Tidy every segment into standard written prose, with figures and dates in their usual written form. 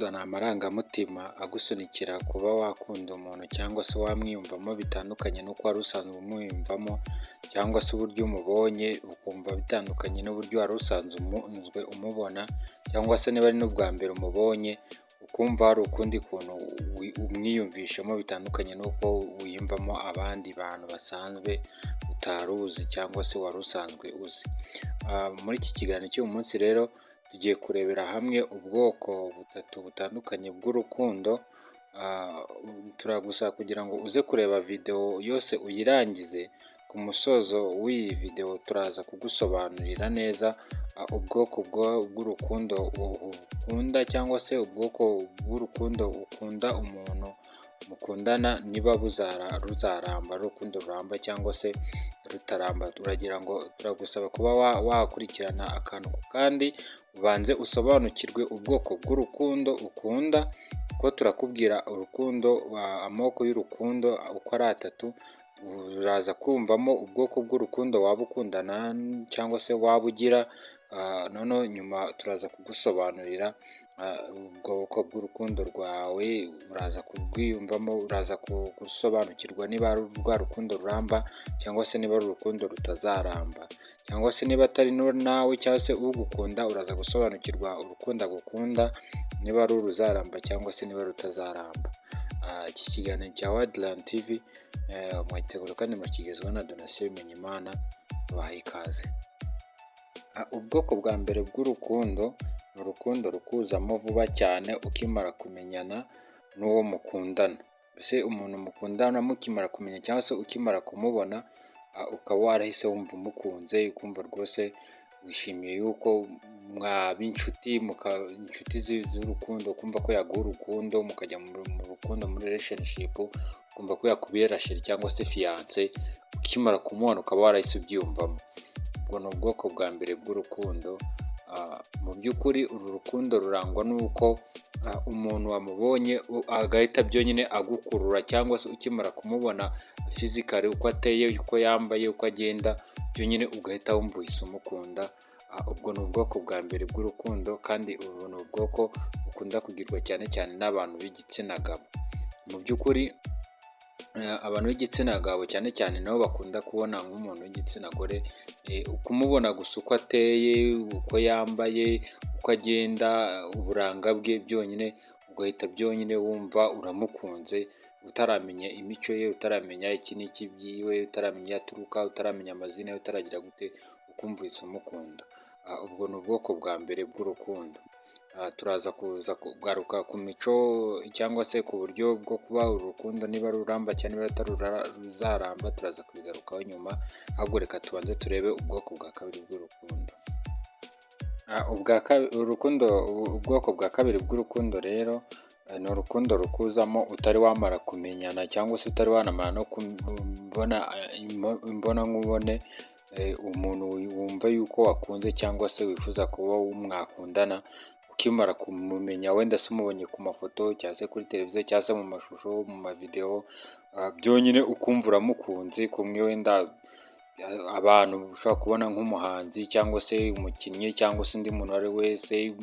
Urukundo ni amarangamutima agusunikira kuba wakunda umuntu cyangwa se wamwiyumvamo bitandukanye n'uko wari usanzwe umwiyumvamo, cyangwa se uburyo umubonye ukumva bitandukanye n'uburyo wari usanzwe umubona, cyangwa se niba ari n'ubwa mbere umubonye ukumva hari ukundi kuntu umwiyumvishamo bitandukanye n'uko wiyumvamo abandi bantu basanzwe utari uzi cyangwa se wari usanzwe uzi. Muri iki kiganiro cy'uyu munsi rero tugiye kurebera hamwe ubwoko butatu butandukanye bw'urukundo. Turagusaba kugira ngo uze kureba videwo yose uyirangize, ku musozo w'iyi videwo turaza kugusobanurira neza ubwoko bw'urukundo ukunda, cyangwa se ubwoko bw'urukundo ukunda umuntu mukundana, niba ruzaramba ari urukundo ruramba cyangwa se rutaramba. Turagusaba kuba wakurikirana akantu ku kandi, ubanze usobanukirwe ubwoko bw'urukundo ukunda, kuko turakubwira urukundo, amoko y'urukundo uko ari atatu. Uraza kumvamo ubwoko bw'urukundo waba ukundana cyangwa se waba ugira, noneho nyuma turaza kugusobanurira ubwoko bw'urukundo rwawe, uraza kurwiyumvamo, uraza gusobanukirwa niba ari rwa rukundo ruramba cyangwa se niba ari urukundo rutazaramba, cyangwa se niba atari nawe cyangwa se ugukunda, uraza gusobanukirwa urukundo agukunda niba ari uruzaramba cyangwa se niba rutazaramba. Iki kiganiro cya Wildland TV mwagitegura kandi mukigezwaho na Donatien Bimenyimana, bahaye ikaze. Ubwoko bwa mbere bw'urukundo ni urukundo rukuzamo vuba cyane ukimara kumenyana n'uwo mukundana. Mbese umuntu mukundana mukimara kumenya cyangwa se ukimara kumubona, ukaba warahise wumva umukunze, ukumva rwose wishimiye yuko mwaba inshuti z'urukundo, ukumva ko yaguha urukundo, mukajya mu rukundo, muri relationship, ukumva ko yakubera sheri cyangwa se fiance, ukimara kumubona ukaba warahise ubyiyumvamo. Ubwo ni ubwoko bwa mbere bw'urukundo. Mu by'ukuri uru rukundo rurangwa n'uko umuntu wamubonye agahita byonyine agukurura, cyangwa se ukimara kumubona physically, uko ateye, uko yambaye, uko agenda, byonyine ugahita wumva uhise umukunda. Ubwo ni ubwoko bwa mbere bw'urukundo, kandi ubu ni ubwoko bukunda kugirwa cyane cyane n'abantu b'igitsina gabo. Mu by'ukuri abantu b'igitsina gabo cyane cyane nabo bakunda kubona nk'umuntu w'igitsina gore, kumubona gusa uko ateye, uko yambaye, uko agenda, uburanga bwe byonyine ugahita byonyine wumva uramukunze, utaramenya imico ye, utaramenya iki n'iki byiwe, utaramenya iyo aturuka, utaramenya amazina ye, utaragira gute, ukumva uhise umukunda. Ubwo ni ubwoko bwa mbere bw'urukundo. Turaza kuza kugaruka ku mico cyangwa se ku buryo bwo kuba urukundo niba ruramba cyangwa niba ruzaramba, turaza kubigarukaho nyuma. Ahubwo reka tubanze turebe ubwoko bwa kabiri bw'urukundo. Ubwoko bwa kabiri bw'urukundo rero ni urukundo rukuzamo utari wamara kumenyana, cyangwa se utari wanamara no kubona imbonankubone umuntu wumva yuko wakunze cyangwa se wifuza kuba mwakundana. Ukimara kumumenya, wenda se umubonye ku mafoto cyangwa se kuri televiziyo cyangwa se mu mashusho, mu mavidewo, byonyine ukumva uramukunze. Kumwe wenda abantu ushobora kubona nk'umuhanzi cyangwa se umukinnyi cyangwa se undi muntu uwo ari we wese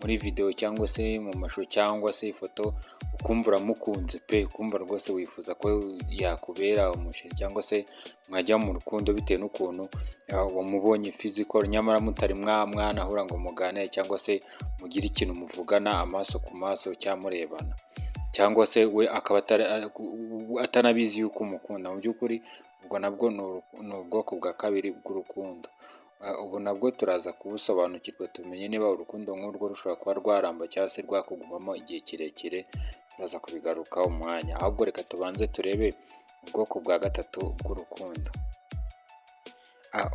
muri videwo cyangwa se mu mashusho cyangwa se ifoto, ukumva uramukunze pe, ukumva rwose wifuza ko yakubera umusheri cyangwa se mwajya mu rukundo bitewe n'ukuntu wamubonye physical, nyamara mutari mwanahura ngo muganire cyangwa se mugire ikintu muvugana amaso ku maso cyangwa murebana, cyangwa se we akaba atanabizi yuko umukunda. Mu by'ukuri ubwo nabwo ni ubwoko bwa kabiri bw'urukundo. Ubu nabwo turaza kubusobanukirwa, tumenye niba urukundo nk'urwo rushobora kuba rwaramba cyangwa se rwakugumamo igihe kirekire. Turaza kubigarukaho umwanya. Ahubwo reka tubanze turebe ubwoko bwa gatatu bw'urukundo.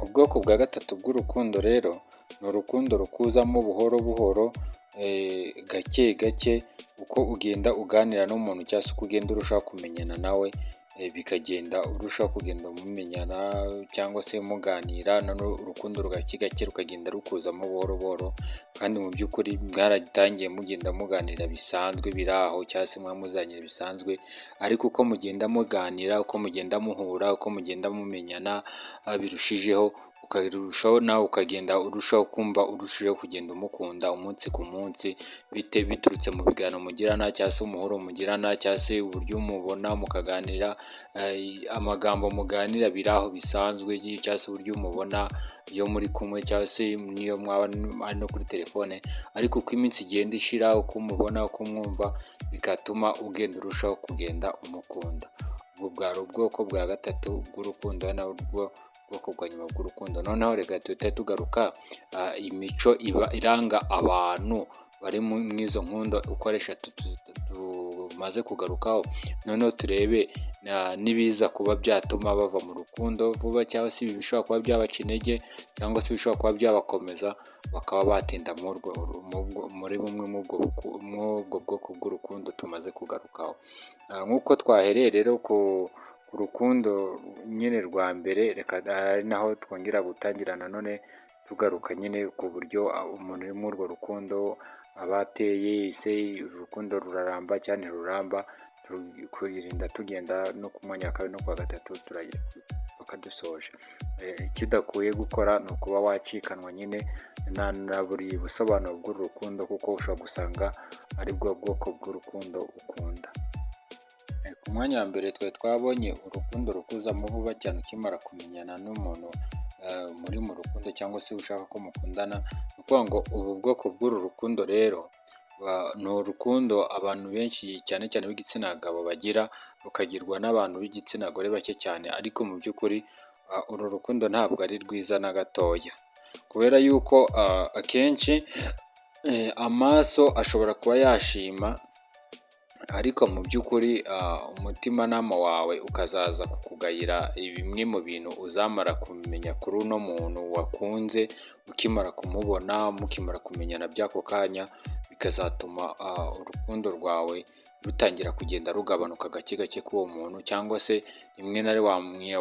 Ubwoko bwa gatatu bw'urukundo rero ni urukundo rukuzamo buhoro buhoro, gake gake, uko ugenda uganira n'umuntu cyangwa se uko ugenda urushaho kumenyana nawe, bikagenda urushaho kugenda mumenyana cyangwa se muganira, noneho urukundo gake gake rukagenda rukuzamo buhoro buhoro, kandi mu by'ukuri mwaragitangiye mugenda muganira bisanzwe biri aho, cyangwa se mwamuzanira bisanzwe, ariko uko mugenda muganira, uko mugenda muhura, uko mugenda mumenyana birushijeho, ukarushaho nawe ukagenda urushaho kumva urushijeho kugenda umukunda umunsi ku munsi, biturutse mu biganiro mugirana cyangwa se umuhuro mugirana cyangwa se uburyo mubona mukaganira, amagambo muganira biri aho bisanzwe cyangwa se uburyo mubona iyo muri kumwe cyangwa se niyo mwaba ari no kuri telefone, ariko uko iminsi igenda ishira uko umubona uko umwumva bigatuma ugenda urushaho kugenda umukunda. Ubwo bwari ubwoko bwa gatatu bw'urukundo, ari nabwo bwoko bwa nyuma bw'urukundo. Noneho reka tuhite tugaruka imico iranga abantu bari mu izo nkundo ukoresha tumaze kugarukaho. Noneho turebe n'ibiza kuba byatuma bava mu rukundo vuba, cyangwa se ibi bishobora kuba byabaca intege cyangwa se bishobora kuba byabakomeza bakaba batinda muri bumwe muri ubwo bwoko bw'urukundo tumaze kugarukaho. Nk'uko twahereye rero ku rukundo nyine rwa mbere, reka ari naho twongera gutangira nanone tugaruka nyine ku buryo umuntu uri muri urwo rukundo aba ateye, ese urukundo ruraramba cyane ntiruramba, kwirinda tugenda no ku mwanya wa kabiri no ku wa gatatu paka dusoje. Icyo udakwiye gukora ni ukuba wacikanwa nyine na buri busobanuro bw'urukundo, kuko ushobora gusanga ari bwo bwoko bw'urukundo ukunda. Ku mwanya wa mbere twabonye urukundo rukuzamo vuba cyane ukimara kumenyana n'umuntu muri mu rukundo cyangwa se ushaka ko mukundana. Ni ukuvuga ngo ubu bwoko bw'uru rukundo rero ni urukundo abantu benshi cyane cyane b'igitsina gabo bagira, rukagirwa n'abantu b'igitsina gore bake cyane, ariko mu by'ukuri uru rukundo ntabwo ari rwiza na gatoya, kubera yuko akenshi amaso ashobora kuba yashima, ariko mu by'ukuri umutimanama wawe ukazaza kukugayira bimwe mu bintu uzamara kumenya kuri uno muntu wakunze ukimara kumubona, mukimara kumenyana by'ako kanya, bikazatuma urukundo rwawe rutangira kugenda rugabanuka gake gake k'uwo muntu, cyangwa se rimwe na rimwe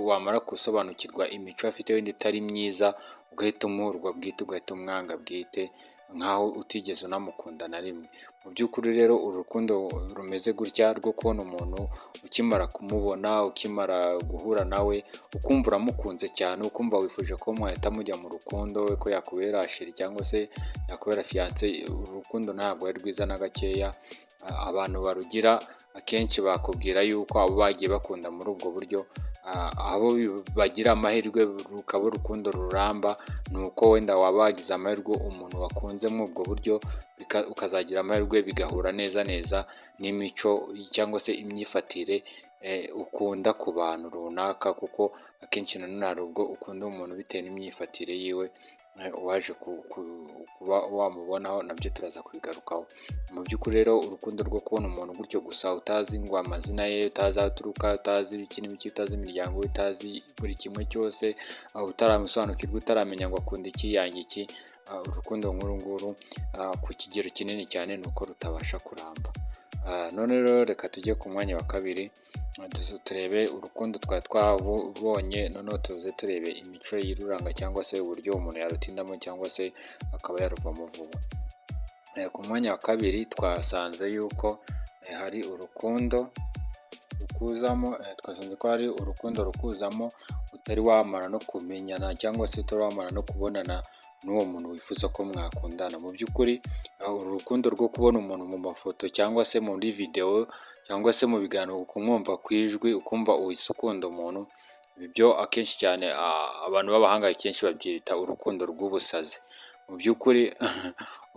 wamara gusobanukirwa imico afite wenda itari myiza, ugahita umurwa bwite, ugahita umwanga bwite, nkaho utigeze unamukunda na rimwe. Mu by'ukuri rero urukundo rumeze gutya rwo kubona umuntu ukimara kumubona, ukimara guhura nawe ukumva uramukunze cyane, ukumva wifuje ko mwahita mujya mu rukundo, we ko yakubera sheri cyangwa se yakubera fiance. Urukundo ntabwo ari rwiza na gakeya. Abantu barugira akenshi bakubwira yuko abo bagiye bakunda muri ubwo buryo, abo bagira amahirwe rukaba urukundo ruramba, ni uko wenda waba wagize amahirwe umuntu wakunze muri ubwo buryo, ukazagira amahirwe bigahura neza n'imico cyangwa se imyifatire ukunda ku bantu runaka, kuko akenshi nanone hari ubwo ukunda umuntu bitewe n'imyifatire yiwe waje kuba wamubonaho, nabyo turaza kubigarukaho. Mu by'ukuri rero urukundo rwo kubona umuntu gutyo gusa utazi ngo amazina ye, utazi aho aturuka, utazi ibiki n'ibiki, utazi imiryango ye, utazi buri kimwe cyose, utaramusobanukirwa, utaramenya ngo akunda iki yanga iki, urukundo nk'uru nguru ku kigero kinini cyane ni uko rutabasha kuramba. None rero reka tujye ku mwanya wa kabiri, turebe urukundo twari twabonye, noneho tuze turebe imico y'iruranga cyangwa se uburyo umuntu yarutindamo cyangwa se akaba yaruvamo vuba. Ku mwanya wa kabiri twasanze yuko hari urukundo rukuzamo, twasanze ko hari urukundo rukuzamo utari wamara no kumenyana cyangwa se utari wamara no kubonana n'uwo muntu wifuza ko mwakundana. Mu by'ukuri uru rukundo rwo kubona umuntu mu mafoto cyangwa se muri videwo cyangwa se mu biganiro, ukumwumva ku ijwi ukumva uhise ukunda umuntu, ibyo akenshi cyane abantu b'abahanga akenshi babyita urukundo rw'ubusazi. Mu by'ukuri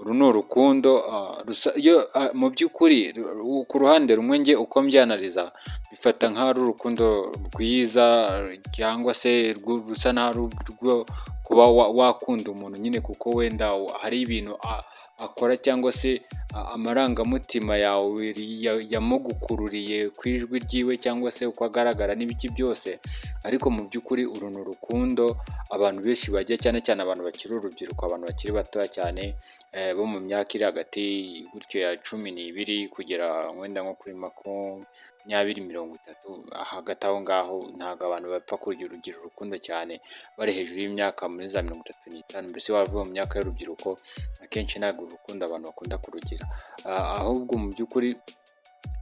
uru ni urukundo mu by'ukuri ku ruhande rumwe njye uko mbyanariza bifata nk'aho ari urukundo rwiza, cyangwa se rusa n'aho rwo kuba wakunda umuntu nyine, kuko wenda hari ibintu akora cyangwa se amarangamutima yawe yamugukururiye ku ijwi ryiwe cyangwa se uko agaragara n'ibiki byose. Ariko mu by'ukuri uru ni urukundo abantu benshi bajya, cyane cyane abantu bakiri urubyiruko, abantu bakiri batoya cyane bo mu myaka iri hagati gutyo ya 12 kugera wenda nko kuri 20-30, hagati aho ngaho. Ntabwo abantu bapfa kugira urukundo cyane bari hejuru y'imyaka muri za 35, mbese bavuye mu myaka y'urubyiruko akenshi ntabwo urukundo abantu bakunda kurugira. Ahubwo mu by'ukuri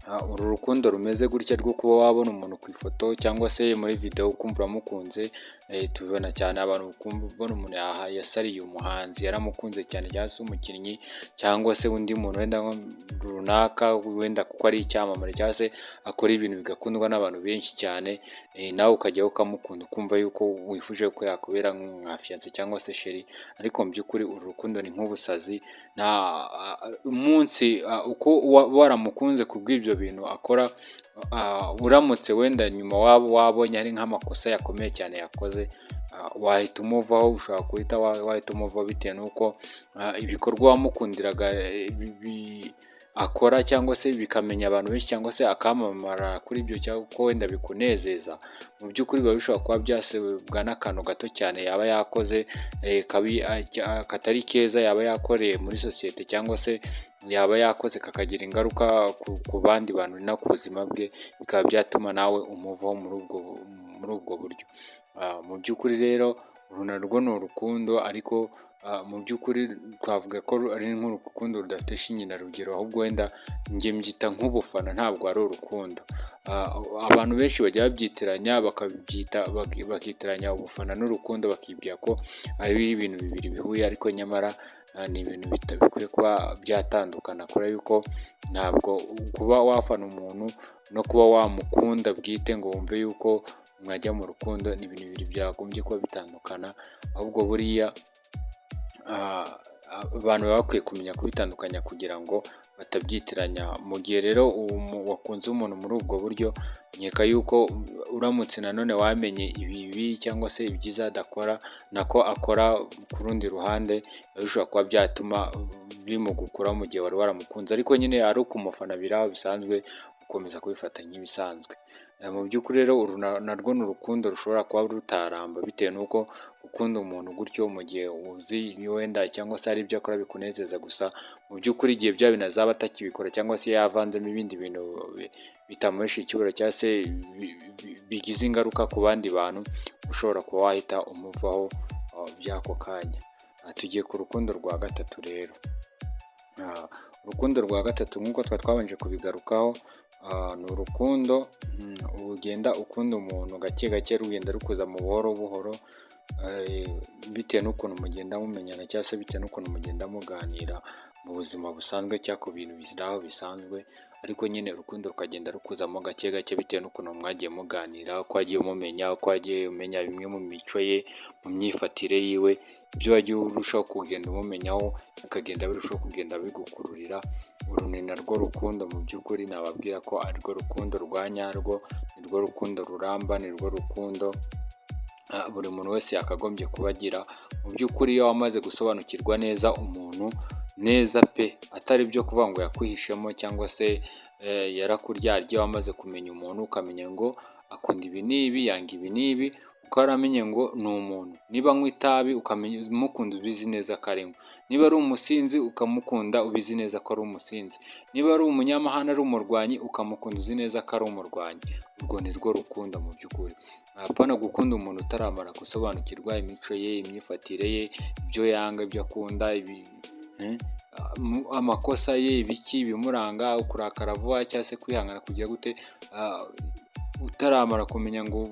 uru rukundo rumeze gutya rwo kuba wabona umuntu ku ifoto cyangwa se muri video ukumva uramukunze, tubibona cyane abantu kubona umuntu yasariye umuhanzi yaramukunze cyane, cyangwa se umukinnyi cyangwa se undi muntu wenda runaka, wenda kuko ari icyamamare cyangwa se akora ibintu bigakundwa n'abantu benshi cyane, nawe ukajyaho ukamukunda ukumva yuko wifuje ko yakubera nka fiance cyangwa se sheri, ariko mu by'ukuri uru rukundo ni nk'ubusazi. nta umunsi uko waramukunze kubw'ibyo bintu akora, uramutse wenda nyuma wabonye ari nk'amakosa yakomeye cyane yakoze, wahita umuvaho, ushobora guhita wahita umuvaho bitewe n'uko ibikorwa wamukundiraga akora cyangwa se bikamenya abantu benshi cyangwa se akamamara kuri ibyo, cyangwa ko wenda bikunezeza, mu by'ukuri biba bishobora kuba byasebwa n'akantu gato cyane yaba yakoze, katari keza yaba yakoreye muri sosiyete, cyangwa se yaba yakoze kakagira ingaruka ku bandi bantu no ku buzima bwe, bikaba byatuma nawe umuvaho muri ubwo buryo. Mu by'ukuri rero uru narwo ni urukundo, ariko mu by'ukuri twavuga ko ari nk'urukundo rudafite shinge na rugero, ahubwo wenda njye mbyita nk'ubufana, ntabwo ari urukundo. Abantu benshi bajya babyitiranya bakitiranya ubufana n'urukundo, bakibwira ko ari ibintu bibiri bihuye, ariko nyamara ni ibintu bikwiye kuba byatandukana, kubera yuko ntabwo kuba wafana umuntu no kuba wamukunda bwite ngo wumve yuko mwajya mu rukundo ni ibintu bibiri byagombye kuba bitandukana, ahubwo buriya abantu baba bakwiye kumenya kubitandukanya kugira ngo batabyitiranya. Mu gihe rero wakunze umuntu muri ubwo buryo, nkeka yuko uramutse nanone wamenye ibibi cyangwa se ibyiza adakora nako akora ku rundi ruhande, bishobora kuba byatuma bimugukura mu gihe wari waramukunze, ariko nyine ari ukumufana biraho bisanzwe, gukomeza kubifata nk'ibisanzwe. Mu by'ukuri rero uru narwo ni urukundo rushobora kuba rutaramba, bitewe n'uko ukunda umuntu gutyo mu gihe uzi wenda cyangwa se hari ibyo akora bikunezeza gusa, mu by'ukuri igihe bya bintu azaba atakibikora cyangwa se yavanzemo ibindi bintu bitamuhesha icyubahiro cyangwa se bigize ingaruka ku bandi bantu, ushobora kuba wahita umuvaho by'ako kanya. Tugiye ku rukundo rwa gatatu rero. Urukundo rwa gatatu nk'uko twabanje kubigarukaho, ni urukundo ugenda ukunda umuntu gake gake, rugenda rukuza mu buhoro buhoro, bitewe n'ukuntu mugenda mumenyana cyangwa se bitewe n'ukuntu mugenda muganira mu buzima busanzwe cyangwa ku bintu biri aho bisanzwe, ariko nyine urukundo rukagenda rukuzamo gake gake bitewe n'ukuntu mwagiye muganira, uko wagiye umumenya, uko wagiye umenya bimwe mu mico ye, mu myifatire yiwe, ibyo wagiye urushaho kugenda umumenyaho bikagenda birushaho kugenda bigukururira. Uru ni narwo rukundo mu by'ukuri nababwira ko ari rwo rukundo rwa nyarwo, ni rwo rukundo ruramba, ni rwo rukundo buri muntu wese yakagombye kuba agira. Mu by'ukuri iyo wamaze gusobanukirwa neza umuntu neza pe, atari byo kuvuga ngo yakwihishemo cyangwa se yarakuryarya, wamaze kumenya umuntu ukamenya ngo akunda ibi n'ibi, yanga ibi n'ibi, ukaba waramenye ngo ni umuntu. Niba anywa itabi ukamenya umukunda ubizi neza ko arinywa, niba ari umusinzi ukamukunda ubizi neza ko ari umusinzi, niba ari umunyamahane ari umurwanyi ukamukunda uzi neza ko ari umurwanyi. Urwo ni rwo rukundo mu by'ukuri. Apana gukunda umuntu utaramara gusobanukirwa imico ye, imyifatire ye, ibyo yanga, ibyo akunda, amakosa ye, ibiki bimuranga, kurakara vuba cyangwa se kwihangana kugira gute, utaramara kumenya ngo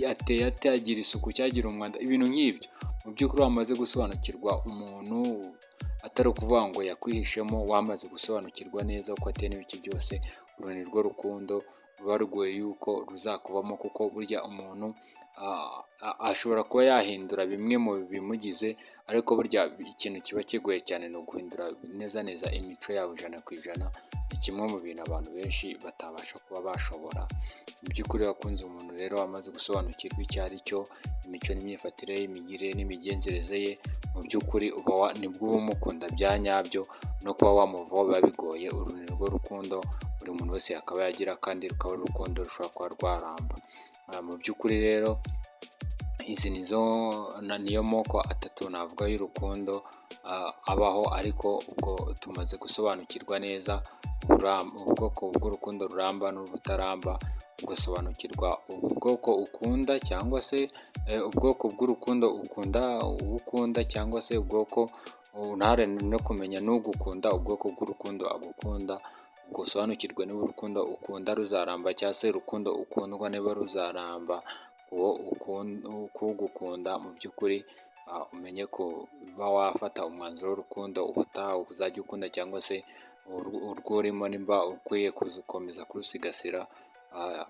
ateye ate, agira isuku cyagira umwanda, ibintu nk'ibyo. Mu by'ukuri wamaze gusobanukirwa umuntu, atari ukuvuga ngo yakwihishemo, wamaze gusobanukirwa neza uko ateye n'ibiki byose, uru ni rwo rukundo ruba rugoye yuko ruzakubamo, kuko burya umuntu ashobora kuba yahindura bimwe mu bimugize, ariko burya ikintu kiba kigoye cyane ni uguhindura neza neza imico yabo 100%. Ni kimwe mu bintu abantu benshi batabasha kuba bashobora. Mu by'ukuri wakunze umuntu rero wamaze gusobanukirwa icyo ari cyo, imico n'imyifatire ye, imigirire n'imigenzereze ye, mu by'ukuri nibwo uba umukunda bya nyabyo, no kuba wamuvaho biba bigoye. Uru ni rwo rukundo buri muntu wese akaba yagira, kandi rukaba ari urukundo rushobora kuba rwaramba. Mu by'ukuri rero izi niyo moko atatu navuga y'urukundo abaho, ariko ubwo tumaze gusobanukirwa neza ubwoko bw'urukundo ruramba n'urutaramba, ugasobanukirwa ubwoko ukunda cyangwa se ubwoko bw'urukundo ukunda cyangwa se ubwoko unaharanira no kumenya n'ugukunda ubwoko bw'urukundo agukunda. usobanukirwe niba urukundo ukunda ruzaramba cyangwa se urukundo ukundwa niba ruzaramba, k'ugukunda mu by'ukuri umenye ko uba wafata umwanzuro w'urukundo ubutaha uzajya ukunda, cyangwa se urwo urimo nimba ukwiye gukomeza kurusigasira.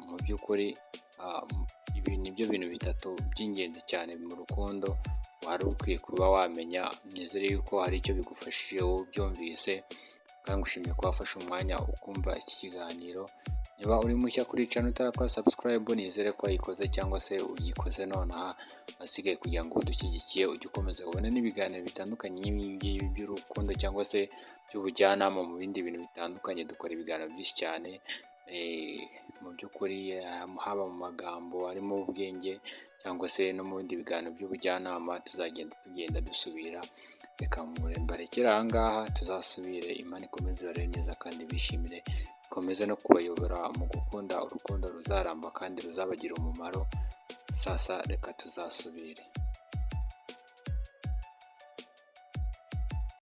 Mu by'ukuri ibi ni byo bintu bitatu by'ingenzi cyane mu rukundo wari ukwiye kuba wamenya. Nizere yuko hari icyo bigufashije wowe ubyumvise, kandi ngushimiye ko wafashe umwanya ukumva iki kiganiro. Niba uri mushya kuri channel utarakora subscribe, nizere ko wayikoze cyangwa se uyikoze nonaha, hasigaye kugira ngo udushyigikiye ujye ukomeza ubone n'ibiganiro bitandukanye nk'ibi by'urukundo cyangwa se by'ubujyanama mu bindi bintu bitandukanye. Dukora ibiganiro byinshi cyane mu by'ukuri, haba mu magambo arimo ubwenge cyangwa se no mu bindi biganiro by'ubujyanama tugenda dusubira. Reka mbarekere aha ngaha, tuzasubire. Imana ikomeze ibarere neza kandi bishimire, ikomeze no kubayobora mu gukunda urukundo ruzaramba kandi ruzabagira umumaro. Sasa reka tuzasubire.